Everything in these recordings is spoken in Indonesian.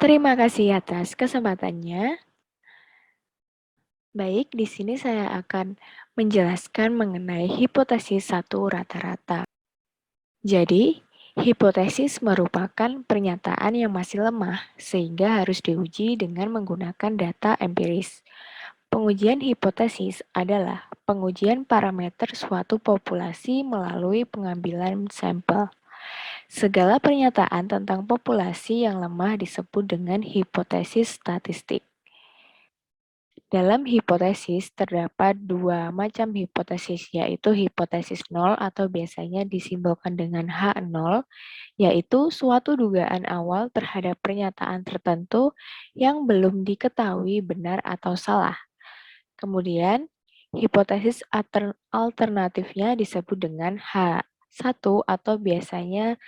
Terima kasih atas kesempatannya. Baik, di sini saya akan menjelaskan mengenai hipotesis satu rata-rata. Jadi, hipotesis merupakan pernyataan yang masih lemah sehingga harus diuji dengan menggunakan data empiris. Pengujian hipotesis adalah pengujian parameter suatu populasi melalui pengambilan sampel. Segala pernyataan tentang populasi yang lemah disebut dengan hipotesis statistik. Dalam hipotesis, terdapat dua macam hipotesis, yaitu hipotesis nol atau biasanya disimbolkan dengan H0, yaitu suatu dugaan awal terhadap pernyataan tertentu yang belum diketahui benar atau salah. Kemudian, hipotesis alternatifnya disebut dengan H1 atau biasanya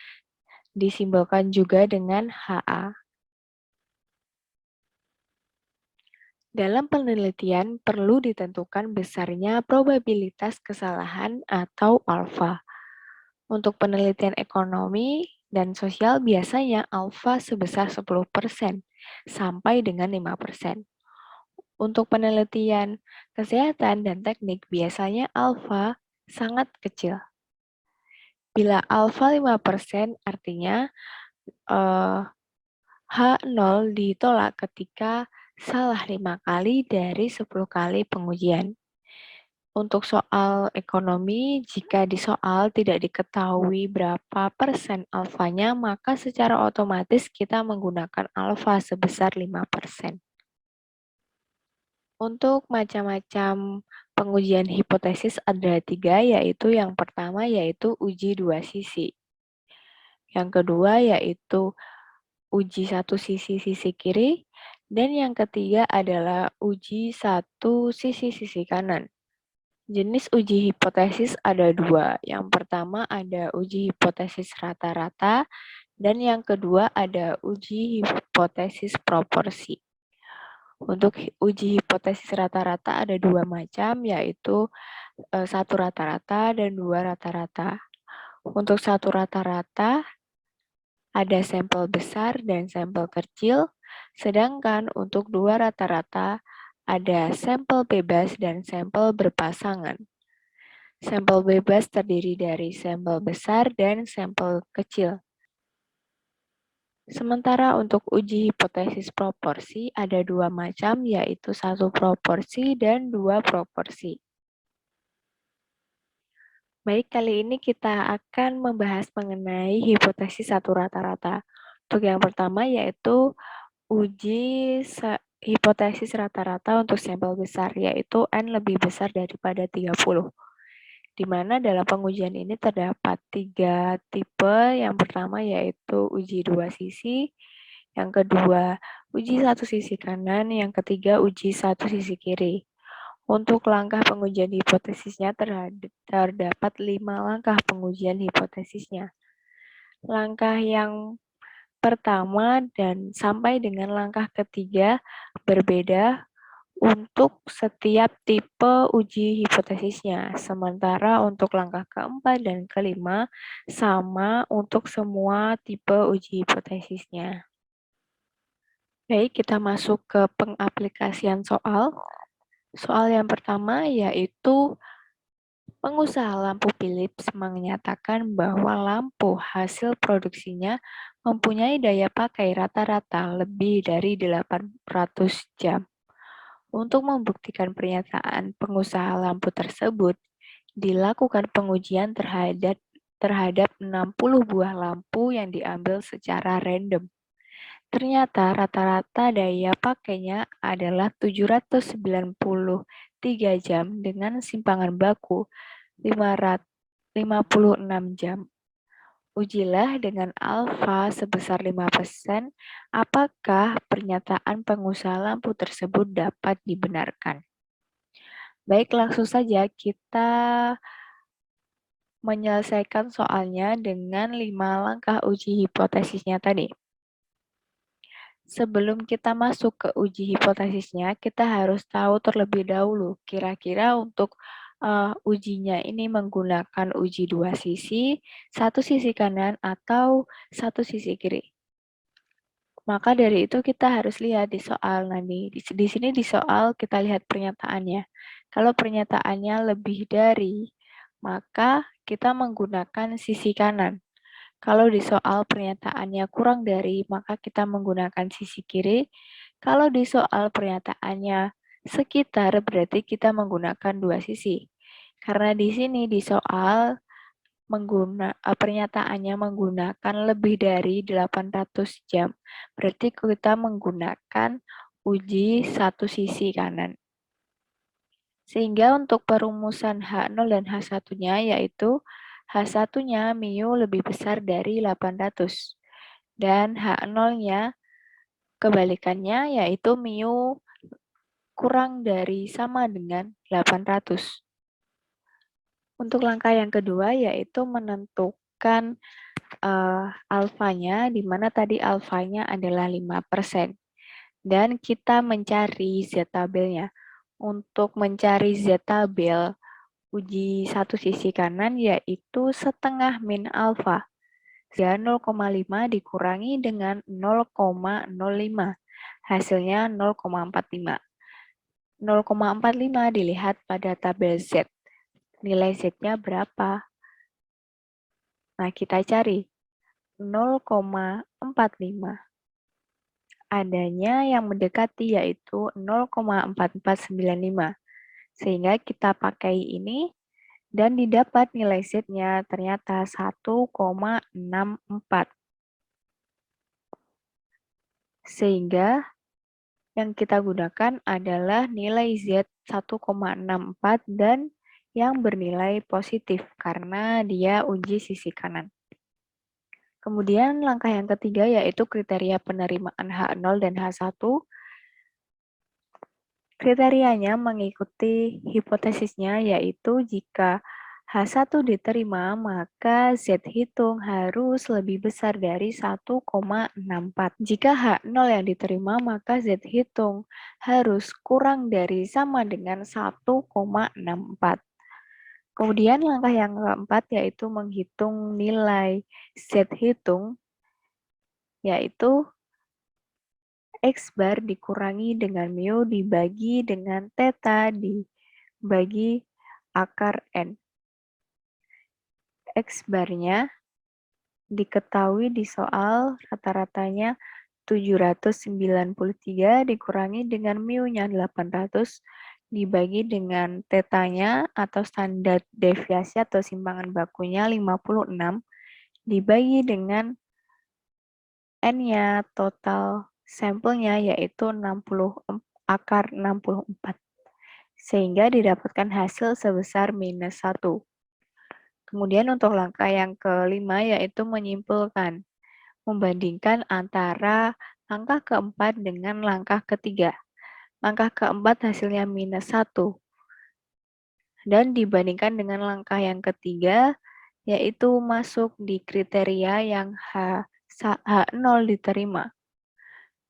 disimbolkan juga dengan HA. Dalam penelitian perlu ditentukan besarnya probabilitas kesalahan atau alfa. Untuk penelitian ekonomi dan sosial biasanya alfa sebesar 10% sampai dengan 5%. Untuk penelitian kesehatan dan teknik biasanya alfa sangat kecil. Bila alfa 5% artinya H0 ditolak ketika salah 5 kali dari 10 kali pengujian. Untuk soal ekonomi, jika di soal tidak diketahui berapa persen alfanya, maka secara otomatis kita menggunakan alfa sebesar 5%. Untuk macam-macam pengujian hipotesis ada 3, yaitu yang pertama yaitu uji dua sisi. Yang kedua yaitu uji satu sisi kiri, dan yang ketiga adalah uji satu sisi kanan. Jenis uji hipotesis ada 2. Yang pertama ada uji hipotesis rata-rata, dan yang kedua ada uji hipotesis proporsi. Untuk uji hipotesis rata-rata ada 2 macam, yaitu 1 rata-rata dan 2 rata-rata. Untuk 1 rata-rata ada sampel besar dan sampel kecil, sedangkan untuk 2 rata-rata ada sampel bebas dan sampel berpasangan. Sampel bebas terdiri dari sampel besar dan sampel kecil. Sementara untuk uji hipotesis proporsi ada 2 macam, yaitu 1 proporsi dan 2 proporsi. Baik, kali ini kita akan membahas mengenai hipotesis satu rata-rata. Untuk yang pertama yaitu uji hipotesis rata-rata untuk sampel besar, yaitu N lebih besar daripada 30. Di mana dalam pengujian ini terdapat 3 tipe. Yang pertama yaitu uji dua sisi, yang kedua uji satu sisi kanan, yang ketiga uji satu sisi kiri. Untuk langkah pengujian hipotesisnya terdapat 5 langkah pengujian hipotesisnya. Langkah yang pertama dan sampai dengan langkah ketiga berbeda untuk setiap tipe uji hipotesisnya. Sementara untuk langkah keempat dan kelima sama untuk semua tipe uji hipotesisnya. Baik, kita masuk ke pengaplikasian soal. Soal yang pertama yaitu pengusaha lampu Philips menyatakan bahwa lampu hasil produksinya mempunyai daya pakai rata-rata lebih dari 800 jam. Untuk membuktikan pernyataan pengusaha lampu tersebut, dilakukan pengujian terhadap 60 buah lampu yang diambil secara random. Ternyata rata-rata daya pakainya adalah 793 jam dengan simpangan baku 56 jam. Ujilah dengan alfa sebesar 5%, apakah pernyataan pengusaha lampu tersebut dapat dibenarkan. Baik, langsung saja kita menyelesaikan soalnya dengan 5 langkah uji hipotesisnya tadi. Sebelum kita masuk ke uji hipotesisnya, kita harus tahu terlebih dahulu kira-kira untuk ujinya ini menggunakan uji dua sisi, satu sisi kanan atau satu sisi kiri. Maka dari itu kita harus lihat di soal nanti. Di sini di soal kita lihat pernyataannya. Kalau pernyataannya lebih dari, maka kita menggunakan sisi kanan. Kalau di soal pernyataannya kurang dari, maka kita menggunakan sisi kiri. Kalau di soal pernyataannya sekitar, berarti kita menggunakan dua sisi. Karena di sini di soal pernyataannya menggunakan lebih dari 800 jam. Berarti kita menggunakan uji satu sisi kanan. Sehingga untuk perumusan H0 dan H1-nya yaitu H1-nya mu lebih besar dari 800. Dan H0-nya kebalikannya yaitu mu kurang dari sama dengan 800. Untuk langkah yang kedua yaitu menentukan alfanya, di mana tadi alfanya adalah 5%. Dan kita mencari z-tabelnya. Untuk mencari z-tabel uji satu sisi kanan yaitu setengah min alfa. Ya 0,5 dikurangi dengan 0,05. Hasilnya 0,45. 0,45 dilihat pada tabel Z. Nilai Z-nya berapa? Nah, kita cari 0,45. Adanya yang mendekati yaitu 0,4495. Sehingga kita pakai ini dan didapat nilai Z-nya ternyata 1,64. Sehingga yang kita gunakan adalah nilai Z 1,64 dan yang bernilai positif karena dia uji sisi kanan. Kemudian langkah yang ketiga yaitu kriteria penerimaan H0 dan H1. Kriterianya mengikuti hipotesisnya yaitu jika H1 diterima maka Z hitung harus lebih besar dari 1,64. Jika H0 yang diterima maka Z hitung harus kurang dari sama dengan 1,64. Kemudian langkah yang keempat yaitu menghitung nilai Z hitung, yaitu X bar dikurangi dengan mu dibagi dengan theta dibagi akar N. X barnya diketahui di soal rata-ratanya 793 dikurangi dengan mu-nya 800 dibagi dengan tetanya atau standar deviasi atau simpangan bakunya 56 dibagi dengan N-nya total sampelnya yaitu 60 akar 64 sehingga didapatkan hasil sebesar minus 1. Kemudian untuk langkah yang kelima yaitu menyimpulkan, membandingkan antara langkah keempat dengan langkah ketiga. Langkah keempat hasilnya minus 1. Dan dibandingkan dengan langkah yang ketiga, yaitu masuk di kriteria yang H0 diterima.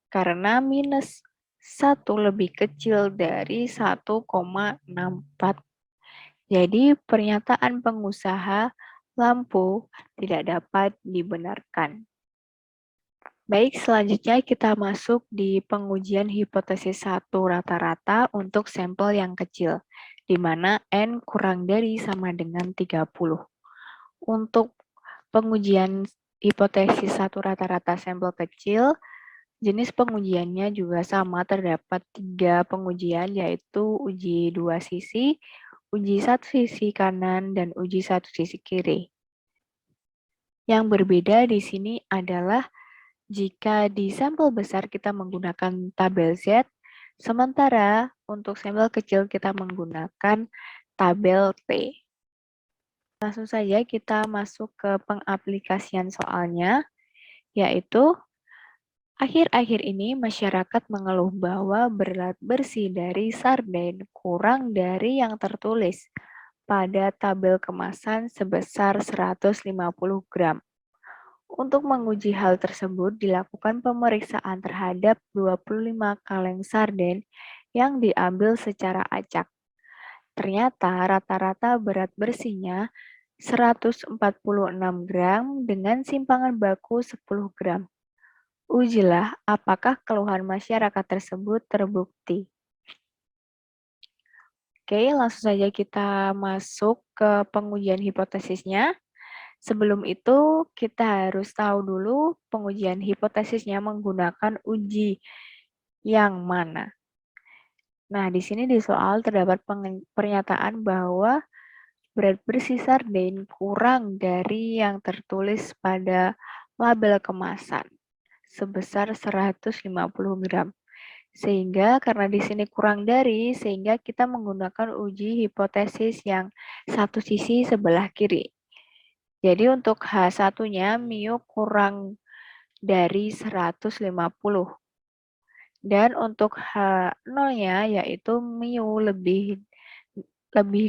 Karena minus 1 lebih kecil dari 1,64. Jadi pernyataan pengusaha lampu tidak dapat dibenarkan. Baik, selanjutnya kita masuk di pengujian hipotesis 1 rata-rata untuk sampel yang kecil, di mana N kurang dari sama dengan 30. Untuk pengujian hipotesis 1 rata-rata sampel kecil, jenis pengujiannya juga sama, terdapat 3 pengujian, yaitu uji 2 sisi, uji 1 sisi kanan, dan uji 1 sisi kiri. Yang berbeda di sini adalah jika di sampel besar kita menggunakan tabel Z, sementara untuk sampel kecil kita menggunakan tabel T. Langsung saja kita masuk ke pengaplikasian soalnya, yaitu akhir-akhir ini masyarakat mengeluh bahwa berat bersih dari sarden kurang dari yang tertulis pada tabel kemasan sebesar 150 gram. Untuk menguji hal tersebut, dilakukan pemeriksaan terhadap 25 kaleng sarden yang diambil secara acak. Ternyata rata-rata berat bersihnya 146 gram dengan simpangan baku 10 gram. Ujilah apakah keluhan masyarakat tersebut terbukti. Oke, langsung saja kita masuk ke pengujian hipotesisnya. Sebelum itu, kita harus tahu dulu pengujian hipotesisnya menggunakan uji yang mana. Nah, di sini di soal terdapat pernyataan bahwa berat bersih sarden kurang dari yang tertulis pada label kemasan sebesar 150 gram. Sehingga karena di sini kurang dari, sehingga kita menggunakan uji hipotesis yang satu sisi sebelah kiri. Jadi untuk H1-nya mu kurang dari 150. Dan untuk H0-nya yaitu mu lebih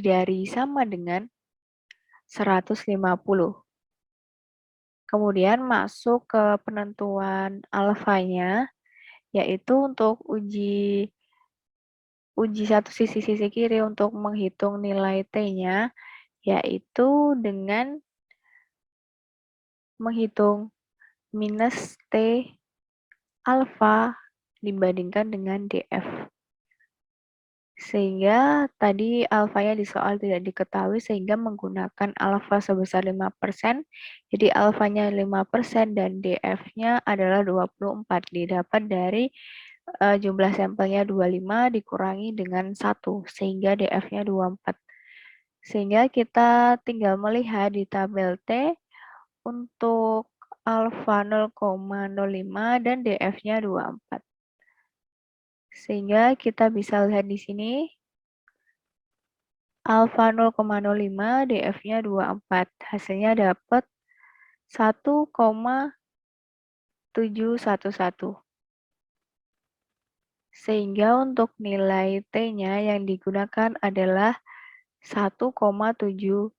dari sama dengan 150. Kemudian masuk ke penentuan alfanya, yaitu untuk uji satu sisi kiri untuk menghitung nilai T-nya, yaitu dengan menghitung minus T alfa dibandingkan dengan DF. Sehingga tadi alfanya di soal tidak diketahui sehingga menggunakan alfa sebesar 5%. Jadi alfanya 5% dan DF-nya adalah 24. Didapat dari jumlah sampelnya 25 dikurangi dengan 1 sehingga DF-nya 24. Sehingga kita tinggal melihat di tabel T untuk alfa 0,05 dan DF-nya 24. Sehingga kita bisa lihat di sini alfa 0,05 DF-nya 24. Hasilnya dapat 1,711. Sehingga untuk nilai T-nya yang digunakan adalah 1,711.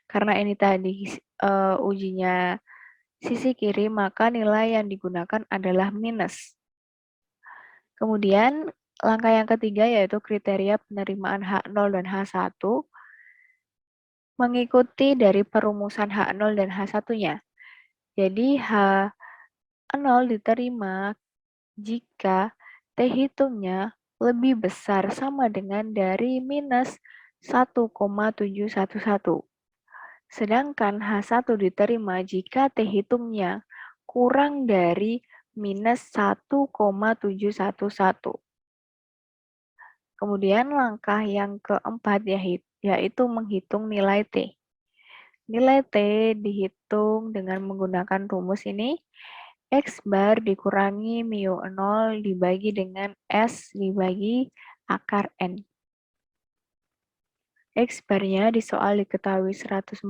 Karena ini tadi ujinya sisi kiri, maka nilai yang digunakan adalah minus. Kemudian langkah yang ketiga yaitu kriteria penerimaan H0 dan H1 mengikuti dari perumusan H0 dan H1-nya. Jadi H0 diterima jika T hitungnya lebih besar sama dengan dari minus 1,711. Sedangkan H1 diterima jika T hitungnya kurang dari minus 1,711. Kemudian langkah yang keempat yaitu menghitung nilai T. Nilai T dihitung dengan menggunakan rumus ini. X bar dikurangi mu 0 dibagi dengan S dibagi akar N. X barnya di soal diketahui 146,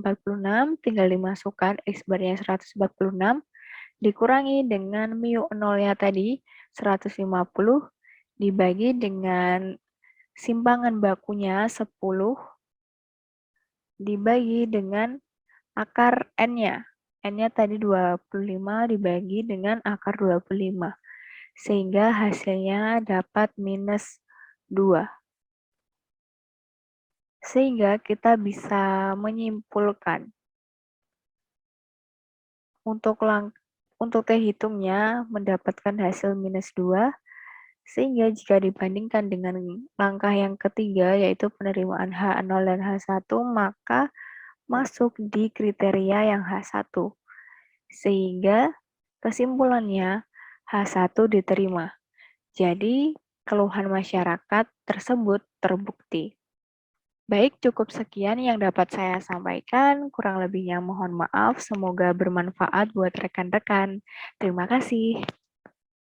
tinggal dimasukkan X barnya 146 dikurangi dengan mu 0-nya tadi 150 dibagi dengan simpangan bakunya 10 dibagi dengan akar N-nya. N-nya tadi 25 dibagi dengan akar 25. Sehingga hasilnya dapat minus 2. Sehingga kita bisa menyimpulkan untuk T hitungnya mendapatkan hasil minus 2, sehingga jika dibandingkan dengan langkah yang ketiga, yaitu penerimaan H0 dan H1, maka masuk di kriteria yang H1. Sehingga kesimpulannya H1 diterima. Jadi, keluhan masyarakat tersebut terbukti. Baik, cukup sekian yang dapat saya sampaikan. Kurang lebihnya mohon maaf. Semoga bermanfaat buat rekan-rekan. Terima kasih.